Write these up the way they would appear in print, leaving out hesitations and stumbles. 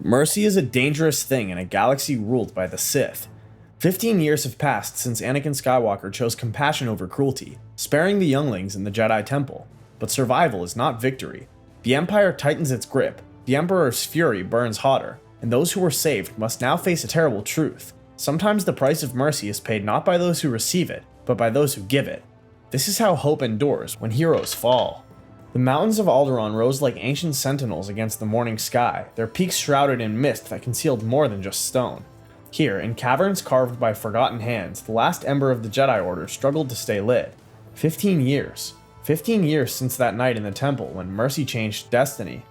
Mercy is a dangerous thing in a galaxy ruled by the Sith. 15 years have passed since Anakin Skywalker chose compassion over cruelty, sparing the Younglings in the Jedi Temple. But survival is not victory. The Empire tightens its grip, the Emperor's fury burns hotter, and those who were saved must now face a terrible truth. Sometimes the price of mercy is paid not by those who receive it, but by those who give it. This is how hope endures when heroes fall. The mountains of Alderaan rose like ancient sentinels against the morning sky, their peaks shrouded in mist that concealed more than just stone. Here, in caverns carved by forgotten hands, the last ember of the Jedi Order struggled to stay lit. 15 years. 15 years since that night in the temple when mercy changed destiny.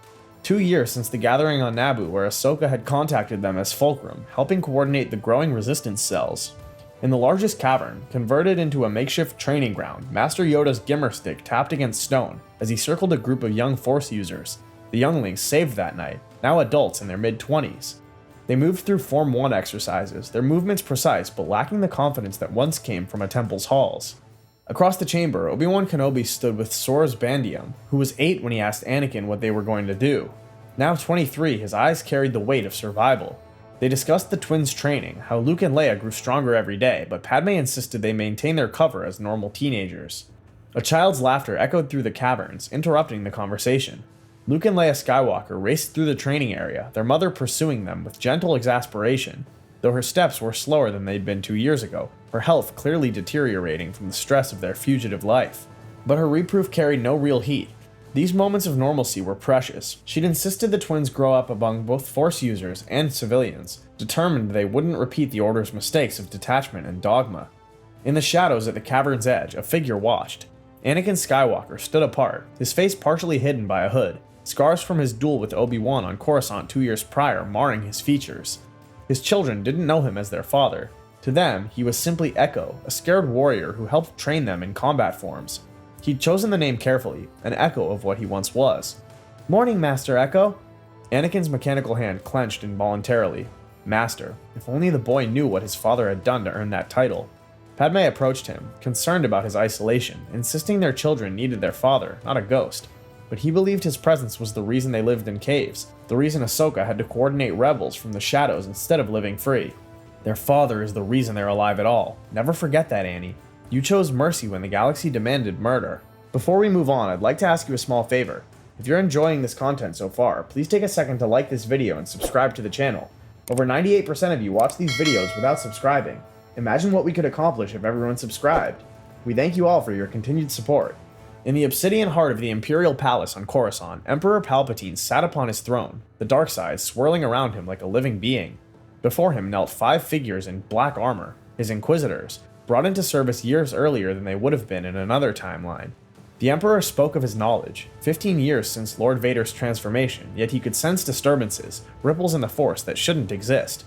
2 years since the gathering on Naboo where Ahsoka had contacted them as Fulcrum, helping coordinate the growing resistance cells. In the largest cavern, converted into a makeshift training ground, Master Yoda's Gimmer stick tapped against stone as he circled a group of young Force users. The Younglings saved that night, now adults in their mid-20s. They moved through Form 1 exercises, their movements precise but lacking the confidence that once came from a temple's halls. Across the chamber, Obi-Wan Kenobi stood with Sora's Bandium, who was 8 when he asked Anakin what they were going to do. Now 23, his eyes carried the weight of survival. They discussed the twins' training, how Luke and Leia grew stronger every day, but Padme insisted they maintain their cover as normal teenagers. A child's laughter echoed through the caverns, interrupting the conversation. Luke and Leia Skywalker raced through the training area, their mother pursuing them with gentle exasperation. Though her steps were slower than they'd been 2 years ago, her health clearly deteriorating from the stress of their fugitive life. But her reproof carried no real heat. These moments of normalcy were precious. She'd insisted the twins grow up among both Force users and civilians, determined they wouldn't repeat the Order's mistakes of detachment and dogma. In the shadows at the cavern's edge, a figure watched. Anakin Skywalker stood apart, his face partially hidden by a hood, scars from his duel with Obi-Wan on Coruscant 2 years prior marring his features. His children didn't know him as their father. To them, he was simply Echo, a scared warrior who helped train them in combat forms. He'd chosen the name carefully, an echo of what he once was. "Morning, Master Echo." Anakin's mechanical hand clenched involuntarily. Master, if only the boy knew what his father had done to earn that title. Padme approached him, concerned about his isolation, insisting their children needed their father, not a ghost. But he believed his presence was the reason they lived in caves, the reason Ahsoka had to coordinate rebels from the shadows instead of living free. Their father is the reason they're alive at all. Never forget that, Annie. You chose mercy when the galaxy demanded murder. Before we move on, I'd like to ask you a small favor. If you're enjoying this content so far, please take a second to like this video and subscribe to the channel. Over 98% of you watch these videos without subscribing. Imagine what we could accomplish if everyone subscribed. We thank you all for your continued support. In the obsidian heart of the Imperial Palace on Coruscant, Emperor Palpatine sat upon his throne, the dark side swirling around him like a living being. Before him knelt 5 figures in black armor, his Inquisitors, brought into service years earlier than they would have been in another timeline. The Emperor spoke of his knowledge, 15 years since Lord Vader's transformation, yet he could sense disturbances, ripples in the Force that shouldn't exist.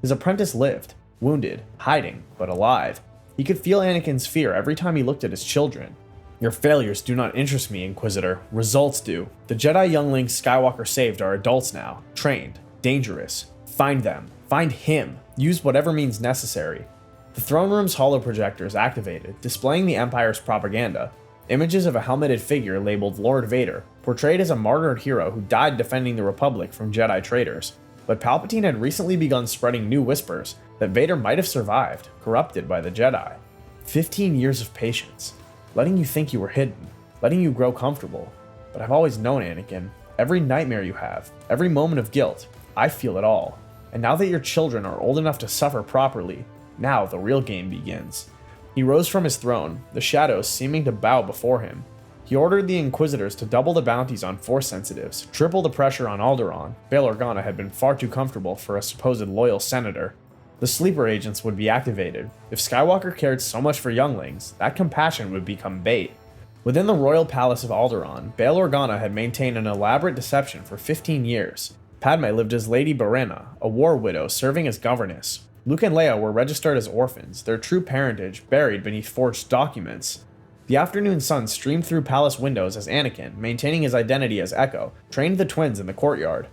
His apprentice lived, wounded, hiding, but alive. He could feel Anakin's fear every time he looked at his children. Your failures do not interest me, Inquisitor. Results do. The Jedi Younglings Skywalker saved are adults now, trained, dangerous. Find them. Find him. Use whatever means necessary. The throne room's holoprojectors activated, displaying the Empire's propaganda. Images of a helmeted figure labeled Lord Vader, portrayed as a martyred hero who died defending the Republic from Jedi traitors. But Palpatine had recently begun spreading new whispers that Vader might have survived, corrupted by the Jedi. 15 years of patience. Letting you think you were hidden, letting you grow comfortable. But I've always known, Anakin. Every nightmare you have, every moment of guilt, I feel it all. And now that your children are old enough to suffer properly, now the real game begins. He rose from his throne, the shadows seeming to bow before him. He ordered the Inquisitors to double the bounties on Force sensitives, triple the pressure on Alderaan. Bail Organa had been far too comfortable for a supposed loyal senator. The sleeper agents would be activated. If Skywalker cared so much for younglings, that compassion would become bait. Within the royal palace of Alderaan, Bail Organa had maintained an elaborate deception for 15 years. Padme lived as Lady Barena, a war widow serving as governess. Luke and Leia were registered as orphans, their true parentage buried beneath forged documents. The afternoon sun streamed through palace windows as Anakin, maintaining his identity as Echo, trained the twins in the courtyard.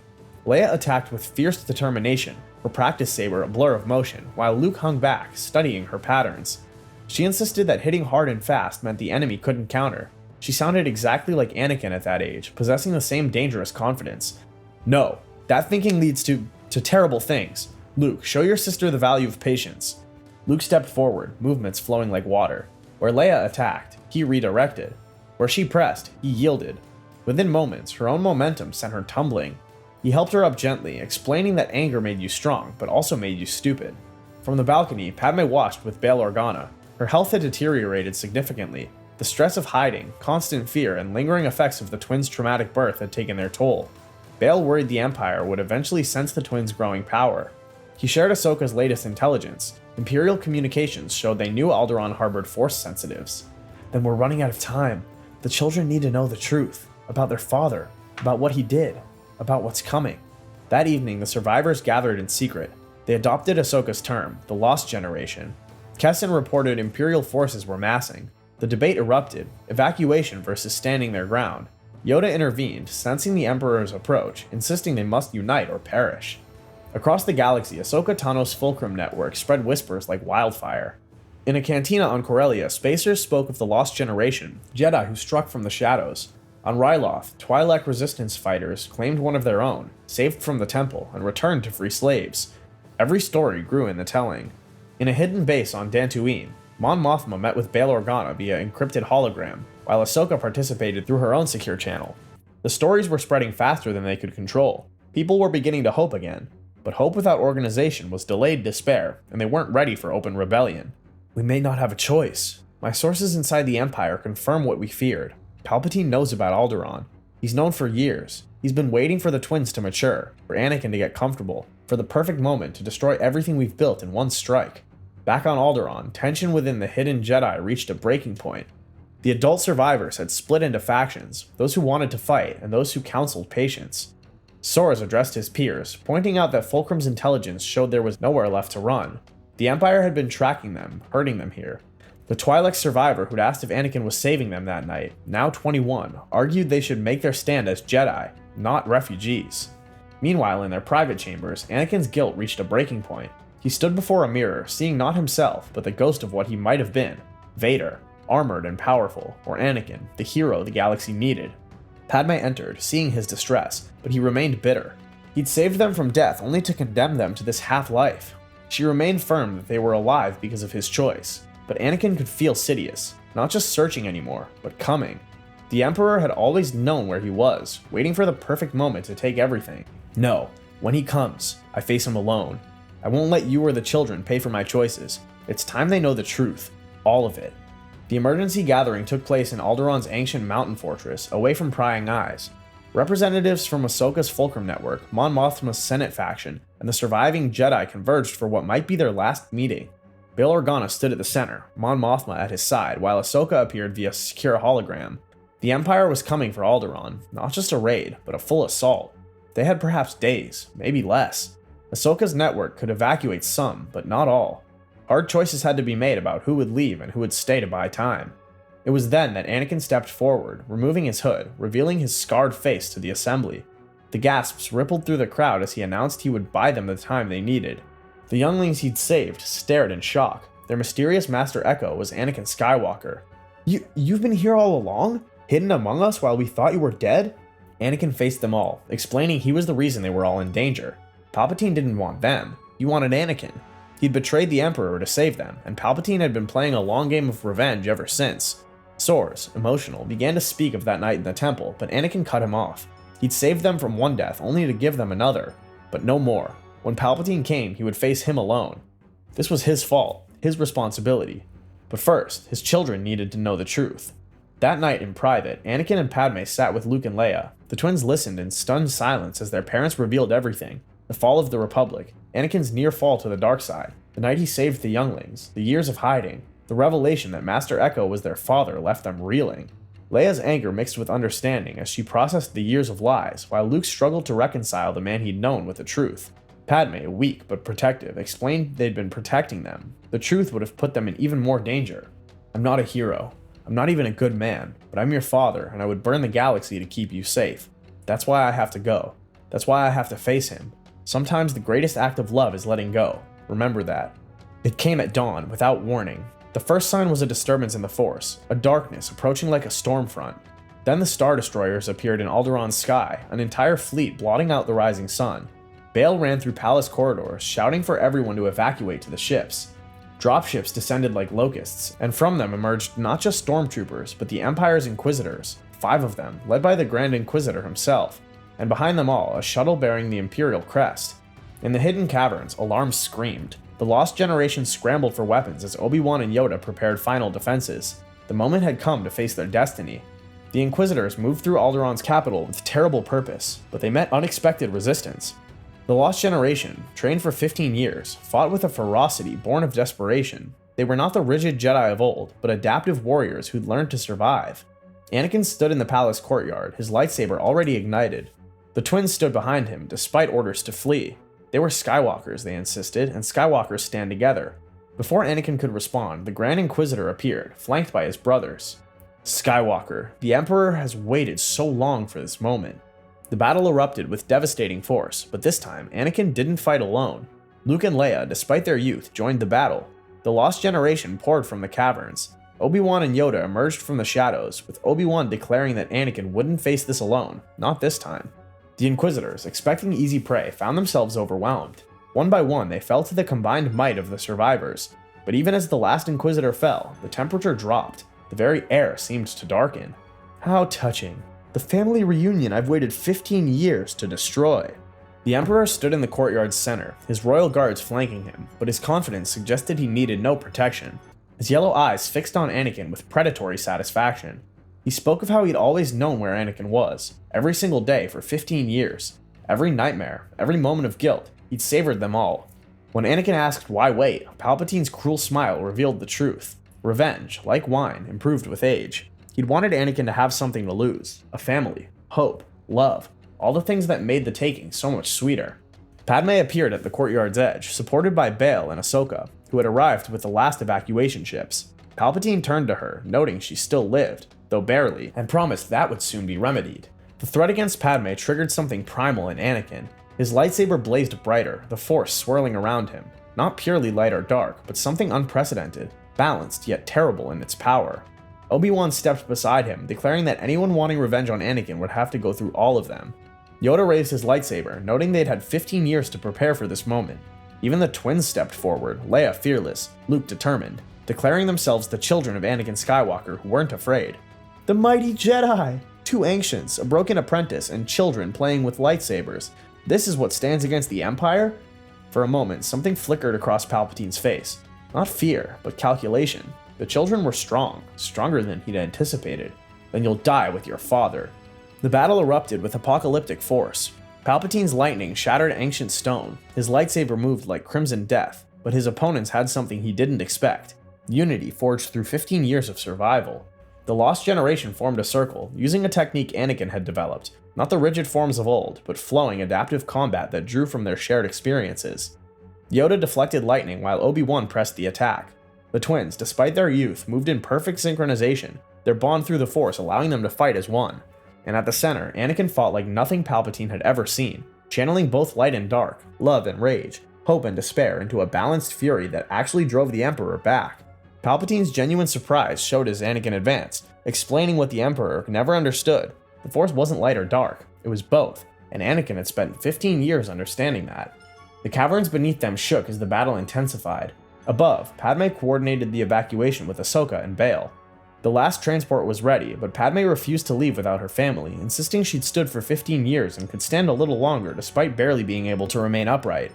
Leia attacked with fierce determination, her practice saber a blur of motion, while Luke hung back, studying her patterns. She insisted that hitting hard and fast meant the enemy couldn't counter. She sounded exactly like Anakin at that age, possessing the same dangerous confidence. No, That thinking leads to terrible things. Luke, show your sister the value of patience. Luke stepped forward, movements flowing like water. Where Leia attacked, he redirected. Where she pressed, he yielded. Within moments, her own momentum sent her tumbling. He helped her up gently, explaining that anger made you strong, but also made you stupid. From the balcony, Padme watched with Bail Organa. Her health had deteriorated significantly. The stress of hiding, constant fear, and lingering effects of the twins' traumatic birth had taken their toll. Bail worried the Empire would eventually sense the twins' growing power. He shared Ahsoka's latest intelligence. Imperial communications showed they knew Alderaan harbored Force sensitives. Then we're running out of time. The children need to know the truth. About their father. About what he did. About what's coming. That evening, the survivors gathered in secret. They adopted Ahsoka's term, the Lost Generation. Kessin reported Imperial forces were massing. The debate erupted, evacuation versus standing their ground. Yoda intervened, sensing the Emperor's approach, insisting they must unite or perish. Across the galaxy, Ahsoka Tano's Fulcrum network spread whispers like wildfire. In a cantina on Corellia, spacers spoke of the Lost Generation, Jedi who struck from the shadows. On Ryloth, Twi'lek resistance fighters claimed one of their own, saved from the temple, and returned to free slaves. Every story grew in the telling. In a hidden base on Dantooine, Mon Mothma met with Bail Organa via encrypted hologram, while Ahsoka participated through her own secure channel. The stories were spreading faster than they could control. People were beginning to hope again. But hope without organization was delayed despair, and they weren't ready for open rebellion. We may not have a choice. My sources inside the Empire confirm what we feared. Palpatine knows about Alderaan. He's known for years. He's been waiting for the twins to mature, for Anakin to get comfortable, for the perfect moment to destroy everything we've built in one strike. Back on Alderaan, tension within the hidden Jedi reached a breaking point. The adult survivors had split into factions, those who wanted to fight and those who counseled patience. Soros addressed his peers, pointing out that Fulcrum's intelligence showed there was nowhere left to run. The Empire had been tracking them, hurting them here. The Twi'lek survivor who'd asked if Anakin was saving them that night, now 21, argued they should make their stand as Jedi, not refugees. Meanwhile, in their private chambers, Anakin's guilt reached a breaking point. He stood before a mirror, seeing not himself, but the ghost of what he might have been. Vader, armored and powerful, or Anakin, the hero the galaxy needed. Padme entered, seeing his distress, but he remained bitter. He'd saved them from death only to condemn them to this half-life. She remained firm that they were alive because of his choice, but Anakin could feel Sidious, not just searching anymore, but coming. The Emperor had always known where he was, waiting for the perfect moment to take everything. No, when he comes, I face him alone. I won't let you or the children pay for my choices. It's time they know the truth, all of it. The emergency gathering took place in Alderaan's ancient mountain fortress, away from prying eyes. Representatives from Ahsoka's Fulcrum network, Mon Mothma's Senate faction, and the surviving Jedi converged for what might be their last meeting. Bail Organa stood at the center, Mon Mothma at his side, while Ahsoka appeared via secure hologram. The Empire was coming for Alderaan, not just a raid, but a full assault. They had perhaps days, maybe less. Ahsoka's network could evacuate some, but not all. Hard choices had to be made about who would leave and who would stay to buy time. It was then that Anakin stepped forward, removing his hood, revealing his scarred face to the assembly. The gasps rippled through the crowd as he announced he would buy them the time they needed. The younglings he'd saved stared in shock. Their mysterious Master Echo was Anakin Skywalker. You've been here all along? Hidden among us while we thought you were dead? Anakin faced them all, explaining he was the reason they were all in danger. Palpatine didn't want them. He wanted Anakin. He'd betrayed the Emperor to save them, and Palpatine had been playing a long game of revenge ever since. Soros, emotional, began to speak of that night in the temple, but Anakin cut him off. He'd saved them from one death only to give them another, but no more. When Palpatine came, he would face him alone. This was his fault, his responsibility. But first, his children needed to know the truth. That night in private, Anakin and Padme sat with Luke and Leia. The twins listened in stunned silence as their parents revealed everything. The fall of the Republic, Anakin's near fall to the dark side, the night he saved the younglings, the years of hiding, the revelation that Master Echo was their father left them reeling. Leia's anger mixed with understanding as she processed the years of lies, while Luke struggled to reconcile the man he'd known with the truth. Padme, weak but protective, explained they'd been protecting them. The truth would have put them in even more danger. I'm not a hero. I'm not even a good man, but I'm your father, and I would burn the galaxy to keep you safe. That's why I have to go. That's why I have to face him. Sometimes the greatest act of love is letting go. Remember that. It came at dawn, without warning. The first sign was a disturbance in the Force, a darkness approaching like a storm front. Then the Star Destroyers appeared in Alderaan's sky, an entire fleet blotting out the rising sun. Bail ran through palace corridors, shouting for everyone to evacuate to the ships. Dropships descended like locusts, and from them emerged not just stormtroopers, but the Empire's Inquisitors, 5 of them, led by the Grand Inquisitor himself, and behind them all, a shuttle bearing the Imperial crest. In the hidden caverns, alarms screamed. The Lost Generation scrambled for weapons as Obi-Wan and Yoda prepared final defenses. The moment had come to face their destiny. The Inquisitors moved through Alderaan's capital with terrible purpose, but they met unexpected resistance. The Lost Generation, trained for 15 years, fought with a ferocity born of desperation. They were not the rigid Jedi of old, but adaptive warriors who'd learned to survive. Anakin stood in the palace courtyard, his lightsaber already ignited. The twins stood behind him, despite orders to flee. They were Skywalkers, they insisted, and Skywalkers stand together. Before Anakin could respond, the Grand Inquisitor appeared, flanked by his brothers. Skywalker, the Emperor has waited so long for this moment. The battle erupted with devastating force, but this time, Anakin didn't fight alone. Luke and Leia, despite their youth, joined the battle. The Lost Generation poured from the caverns. Obi-Wan and Yoda emerged from the shadows, with Obi-Wan declaring that Anakin wouldn't face this alone, not this time. The Inquisitors, expecting easy prey, found themselves overwhelmed. One by one, they fell to the combined might of the survivors. But even as the last Inquisitor fell, the temperature dropped. The very air seemed to darken. How touching. The family reunion I've waited 15 years to destroy. The Emperor stood in the courtyard's center, his royal guards flanking him, but his confidence suggested he needed no protection. His yellow eyes fixed on Anakin with predatory satisfaction. He spoke of how he'd always known where Anakin was, every single day for 15 years. Every nightmare, every moment of guilt, he'd savored them all. When Anakin asked why wait, Palpatine's cruel smile revealed the truth. Revenge, like wine, improved with age. He'd wanted Anakin to have something to lose, a family, hope, love, all the things that made the taking so much sweeter. Padme appeared at the courtyard's edge, supported by Bail and Ahsoka, who had arrived with the last evacuation ships. Palpatine turned to her, noting she still lived, though barely, and promised that would soon be remedied. The threat against Padme triggered something primal in Anakin. His lightsaber blazed brighter, the Force swirling around him. Not purely light or dark, but something unprecedented, balanced yet terrible in its power. Obi-Wan stepped beside him, declaring that anyone wanting revenge on Anakin would have to go through all of them. Yoda raised his lightsaber, noting they'd had 15 years to prepare for this moment. Even the twins stepped forward, Leia fearless, Luke determined, declaring themselves the children of Anakin Skywalker who weren't afraid. The mighty Jedi! 2 ancients, a broken apprentice, and children playing with lightsabers. This is what stands against the Empire? For a moment, something flickered across Palpatine's face. Not fear, but calculation. The children were strong, stronger than he'd anticipated. Then you'll die with your father. The battle erupted with apocalyptic force. Palpatine's lightning shattered ancient stone. His lightsaber moved like crimson death, but his opponents had something he didn't expect. Unity forged through 15 years of survival. The Lost Generation formed a circle, using a technique Anakin had developed, not the rigid forms of old, but flowing adaptive combat that drew from their shared experiences. Yoda deflected lightning while Obi-Wan pressed the attack. The twins, despite their youth, moved in perfect synchronization, their bond through the Force allowing them to fight as one. And at the center, Anakin fought like nothing Palpatine had ever seen, channeling both light and dark, love and rage, hope and despair into a balanced fury that actually drove the Emperor back. Palpatine's genuine surprise showed as Anakin advanced, explaining what the Emperor never understood. The Force wasn't light or dark, it was both, and Anakin had spent 15 years understanding that. The caverns beneath them shook as the battle intensified. Above, Padme coordinated the evacuation with Ahsoka and Bail. The last transport was ready, but Padme refused to leave without her family, insisting she'd stood for 15 years and could stand a little longer despite barely being able to remain upright.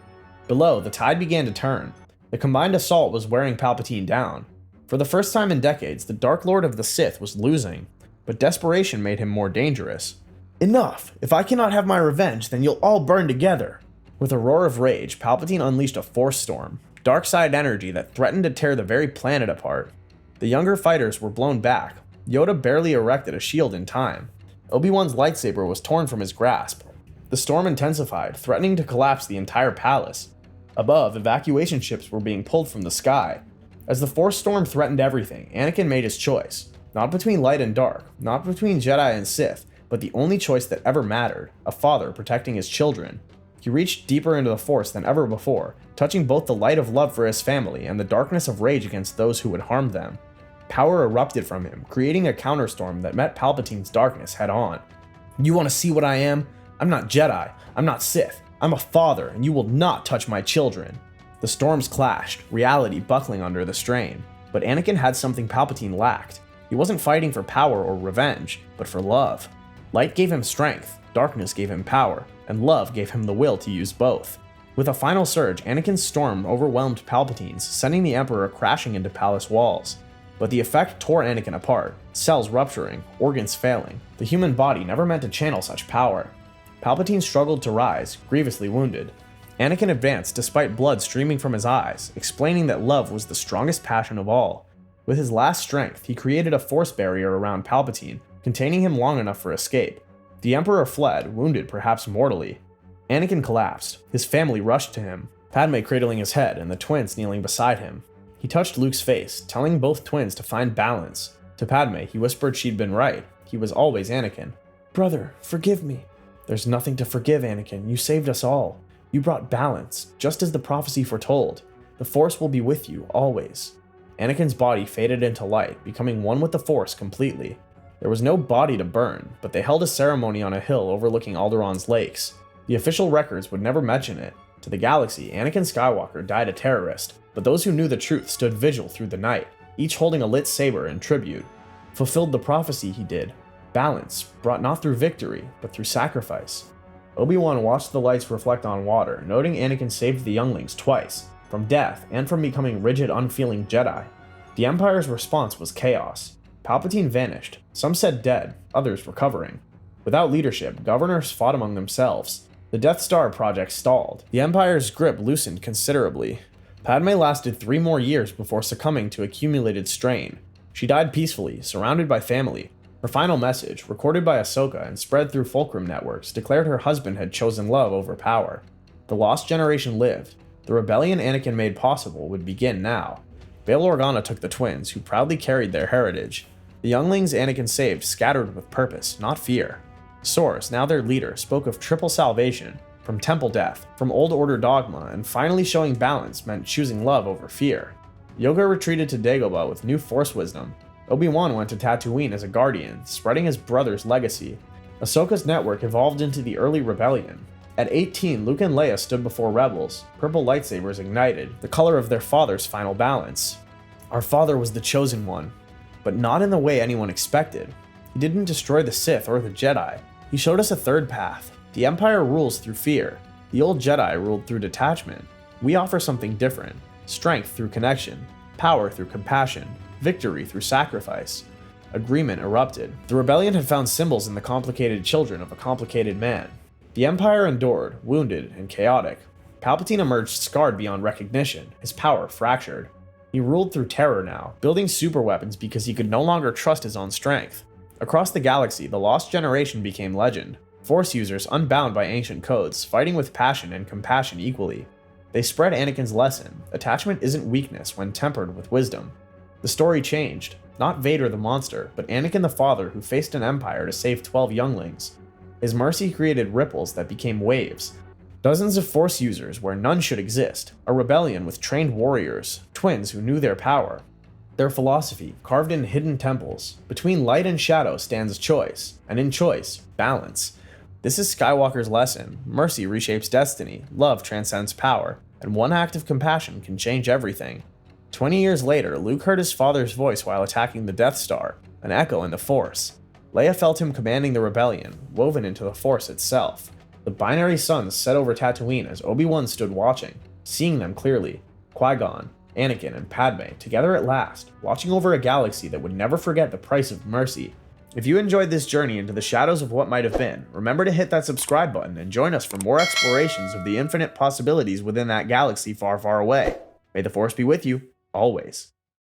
Below, the tide began to turn. The combined assault was wearing Palpatine down. For the first time in decades, the Dark Lord of the Sith was losing, but desperation made him more dangerous. Enough! If I cannot have my revenge, then you'll all burn together! With a roar of rage, Palpatine unleashed a Force storm, dark side energy that threatened to tear the very planet apart. The younger fighters were blown back. Yoda barely erected a shield in time. Obi-Wan's lightsaber was torn from his grasp. The storm intensified, threatening to collapse the entire palace. Above, evacuation ships were being pulled from the sky. As the Force storm threatened everything, Anakin made his choice. Not between light and dark, not between Jedi and Sith, but the only choice that ever mattered, a father protecting his children. He reached deeper into the Force than ever before, touching both the light of love for his family and the darkness of rage against those who would harm them. Power erupted from him, creating a counterstorm that met Palpatine's darkness head-on. "You want to see what I am? I'm not Jedi, I'm not Sith, I'm a father, and you will not touch my children." The storms clashed, reality buckling under the strain. But Anakin had something Palpatine lacked. He wasn't fighting for power or revenge, but for love. Light gave him strength, darkness gave him power, and love gave him the will to use both. With a final surge, Anakin's storm overwhelmed Palpatine's, sending the Emperor crashing into palace walls. But the effect tore Anakin apart, cells rupturing, organs failing. The human body never meant to channel such power. Palpatine struggled to rise, grievously wounded. Anakin advanced despite blood streaming from his eyes, explaining that love was the strongest passion of all. With his last strength, he created a force barrier around Palpatine, containing him long enough for escape. The Emperor fled, wounded perhaps mortally. Anakin collapsed. His family rushed to him, Padme cradling his head and the twins kneeling beside him. He touched Luke's face, telling both twins to find balance. To Padme, he whispered she'd been right. He was always Anakin. "Brother, forgive me." "There's nothing to forgive, Anakin. You saved us all. You brought balance, just as the prophecy foretold. The Force will be with you, always." Anakin's body faded into light, becoming one with the Force completely. There was no body to burn, but they held a ceremony on a hill overlooking Alderaan's lakes. The official records would never mention it. To the galaxy, Anakin Skywalker died a terrorist, but those who knew the truth stood vigil through the night, each holding a lit saber in tribute. Fulfilled the prophecy he did. Balance, brought not through victory, but through sacrifice. Obi-Wan watched the lights reflect on water, noting Anakin saved the Younglings twice, from death and from becoming rigid, unfeeling Jedi. The Empire's response was chaos. Palpatine vanished, some said dead, others recovering. Without leadership, governors fought among themselves. The Death Star project stalled. The Empire's grip loosened considerably. Padme lasted 3 more years before succumbing to accumulated strain. She died peacefully, surrounded by family. Her final message, recorded by Ahsoka and spread through Fulcrum networks, declared her husband had chosen love over power. The lost generation lived. The rebellion Anakin made possible would begin now. Bail Organa took the twins, who proudly carried their heritage. The younglings Anakin saved scattered with purpose, not fear. Source, now their leader, spoke of triple salvation, from temple death, from old order dogma, and finally showing balance meant choosing love over fear. Yoga retreated to Dagobah with new Force wisdom. Obi-Wan went to Tatooine as a guardian, spreading his brother's legacy. Ahsoka's network evolved into the early rebellion. At 18, Luke and Leia stood before rebels, purple lightsabers ignited, the color of their father's final balance. Our father was the chosen one, but not in the way anyone expected. He didn't destroy the Sith or the Jedi. He showed us a third path. The Empire rules through fear. The old Jedi ruled through detachment. We offer something different. Strength through connection, power through compassion, victory through sacrifice. Agreement erupted. The rebellion had found symbols in the complicated children of a complicated man. The Empire endured, wounded and chaotic. Palpatine emerged scarred beyond recognition, his power fractured. He ruled through terror now, building superweapons because he could no longer trust his own strength. Across the galaxy, the lost generation became legend. Force users unbound by ancient codes, fighting with passion and compassion equally. They spread Anakin's lesson: attachment isn't weakness when tempered with wisdom. The story changed. Not Vader the monster, but Anakin the father who faced an empire to save 12 younglings. His mercy created ripples that became waves. Dozens of Force users where none should exist. A rebellion with trained warriors, twins who knew their power. Their philosophy, carved in hidden temples. Between light and shadow stands choice, and in choice, balance. This is Skywalker's lesson. Mercy reshapes destiny, love transcends power, and one act of compassion can change everything. 20 years later, Luke heard his father's voice while attacking the Death Star, an echo in the Force. Leia felt him commanding the rebellion, woven into the Force itself. The binary suns set over Tatooine as Obi-Wan stood watching, seeing them clearly. Qui-Gon, Anakin, and Padme, together at last, watching over a galaxy that would never forget the price of mercy. If you enjoyed this journey into the shadows of what might have been, remember to hit that subscribe button and join us for more explorations of the infinite possibilities within that galaxy far, far away. May the Force be with you, always.